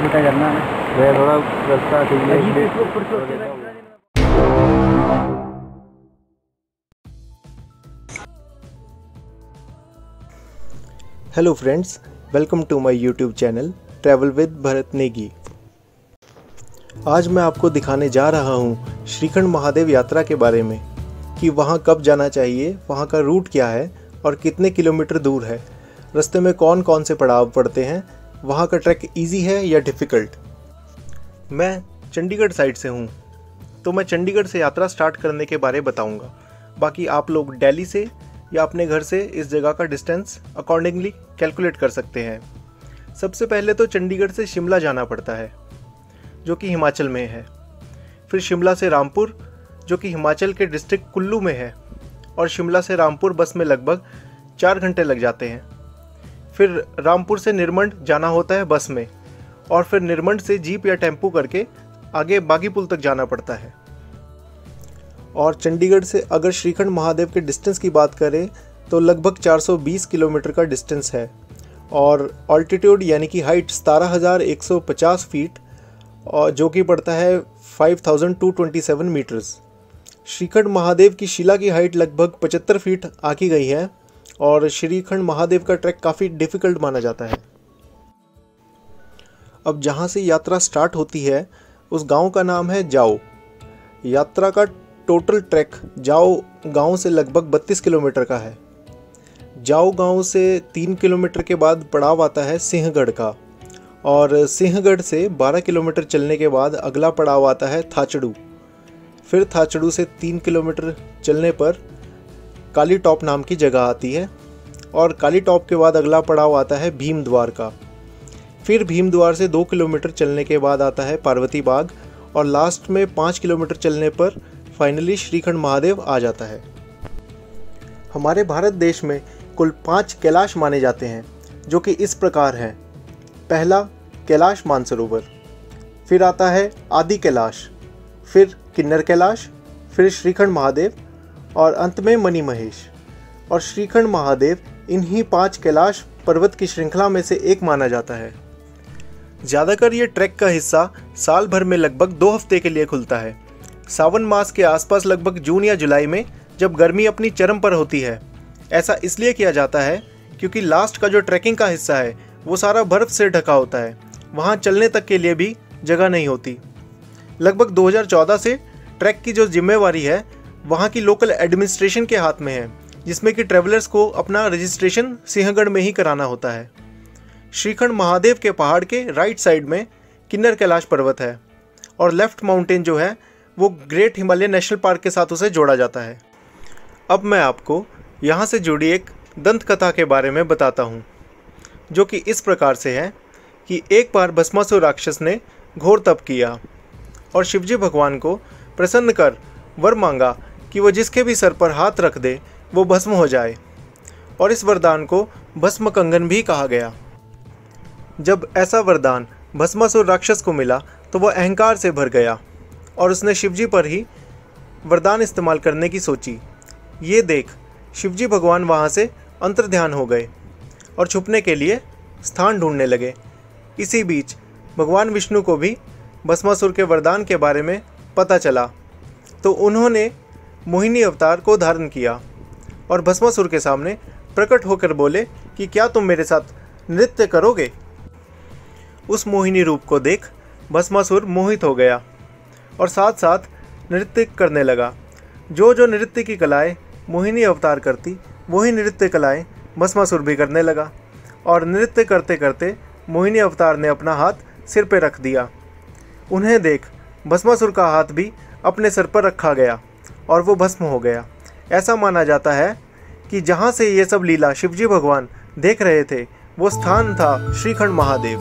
छोटा झरना है, वह थोड़ा रास्ता ठीक है। Hello friends, welcome to my YouTube channel travel with Bharat Negi. आज मैं आपको दिखाने जा रहा हूँ श्रीखंड महादेव यात्रा के बारे में कि वहाँ कब जाना चाहिए, वहाँ का रूट क्या है और कितने किलोमीटर दूर है, रास्ते में कौन कौन से पड़ाव पड़ते हैं, वहाँ का ट्रैक इजी है या डिफ़िकल्ट। मैं चंडीगढ़ साइड से हूँ, तो मैं चंडीगढ़ से यात्रा स्टार्ट करने के बारे बताऊँगा। बाकी आप लोग दिल्ली से या अपने घर से इस जगह का डिस्टेंस अकॉर्डिंगली कैलकुलेट कर सकते हैं। सबसे पहले तो चंडीगढ़ से शिमला जाना पड़ता है, जो कि हिमाचल में है। फिर शिमला से रामपुर, जो कि हिमाचल के डिस्ट्रिक्ट कुल्लू में है, और शिमला से रामपुर बस में लगभग 4 घंटे लग जाते हैं। फिर रामपुर से निरमंड जाना होता है बस में, और फिर निरमंड से जीप या टेम्पो करके आगे बागी पुल तक जाना पड़ता है। और चंडीगढ़ से अगर श्रीखंड महादेव के डिस्टेंस की बात करें तो लगभग 420 किलोमीटर का डिस्टेंस है, और ऑल्टीट्यूड यानी कि हाइट 17,150 फीट, और जो कि पड़ता है 5,227 मीटर्स। श्रीखंड महादेव की शिला की हाइट लगभग 75 फीट आकी गई है, और श्रीखंड महादेव का ट्रैक काफ़ी डिफ़िकल्ट माना जाता है। अब जहाँ से यात्रा स्टार्ट होती है उस गांव का नाम है जाओ। यात्रा का टोटल ट्रैक जाओ गांव से लगभग 32 किलोमीटर का है। जाओ गांव से 3 किलोमीटर के बाद पड़ाव आता है सिंहगढ़ का, और सिंहगढ़ से 12 किलोमीटर चलने के बाद अगला पड़ाव आता है थाचड़ू। फिर थाचड़ू से 3 किलोमीटर चलने पर काली टॉप नाम की जगह आती है, और काली टॉप के बाद अगला पड़ाव आता है भीमद्वार का। फिर भीमद्वार से 2 किलोमीटर चलने के बाद आता है पार्वती बाग, और लास्ट में 5 किलोमीटर चलने पर फाइनली श्रीखंड महादेव आ जाता है। हमारे भारत देश में कुल 5 कैलाश माने जाते हैं, जो कि इस प्रकार हैं। पहला कैलाश मानसरोवर, फिर आता है आदि कैलाश, फिर किन्नर कैलाश, फिर श्रीखंड महादेव, और अंत में मणि महेश। और श्रीखंड महादेव इन्हीं 5 कैलाश पर्वत की श्रृंखला में से एक माना जाता है। ज़्यादातर ये ट्रैक का हिस्सा साल भर में लगभग 2 हफ्ते के लिए खुलता है। सावन मास के आसपास लगभग जून या जुलाई में, जब गर्मी अपनी चरम पर होती है। ऐसा इसलिए किया जाता है क्योंकि लास्ट का जो ट्रैकिंग का हिस्सा है वो सारा बर्फ़ से ढका होता है, वहाँ चलने तक के लिए भी जगह नहीं होती। लगभग 2014 से ट्रैक की जो जिम्मेवारी है वहाँ की लोकल एडमिनिस्ट्रेशन के हाथ में है, जिसमें कि ट्रैवलर्स को अपना रजिस्ट्रेशन सिंहगढ़ में ही कराना होता है। श्रीखंड महादेव के पहाड़ के राइट साइड में किन्नर कैलाश पर्वत है, और लेफ्ट माउंटेन जो है वो ग्रेट हिमालय नेशनल पार्क के साथ उसे जोड़ा जाता है। अब मैं आपको यहाँ से जुड़ी एक दंत कथा के बारे में बताता हूँ, जो कि इस प्रकार से है कि एक बार भस्मासुर राक्षस ने घोर तप किया और शिवजी भगवान को प्रसन्न कर वर मांगा कि वो जिसके भी सर पर हाथ रख दे वो भस्म हो जाए, और इस वरदान को भस्म कंगन भी कहा गया। जब ऐसा वरदान भस्मासुर राक्षस को मिला तो वह अहंकार से भर गया, और उसने शिवजी पर ही वरदान इस्तेमाल करने की सोची। ये देख शिवजी भगवान वहाँ से अंतर्ध्यान हो गए और छुपने के लिए स्थान ढूंढने लगे। इसी बीच भगवान विष्णु को भी भस्मासुर के वरदान के बारे में पता चला, तो उन्होंने मोहिनी अवतार को धारण किया और भस्मासुर के सामने प्रकट होकर बोले कि क्या तुम मेरे साथ नृत्य करोगे। उस मोहिनी रूप को देख भस्मासुर मोहित हो गया और साथ साथ नृत्य करने लगा। जो जो नृत्य की कलाएं मोहिनी अवतार करती वही नृत्य कलाएं भस्मासुर भी करने लगा, और नृत्य करते करते मोहिनी अवतार ने अपना हाथ सिर पर रख दिया। उन्हें देख भस्मासुर का हाथ भी अपने सर पर रखा गया और वो भस्म हो गया। ऐसा माना जाता है कि जहाँ से ये सब लीला शिवजी भगवान देख रहे थे वो स्थान था श्रीखंड महादेव।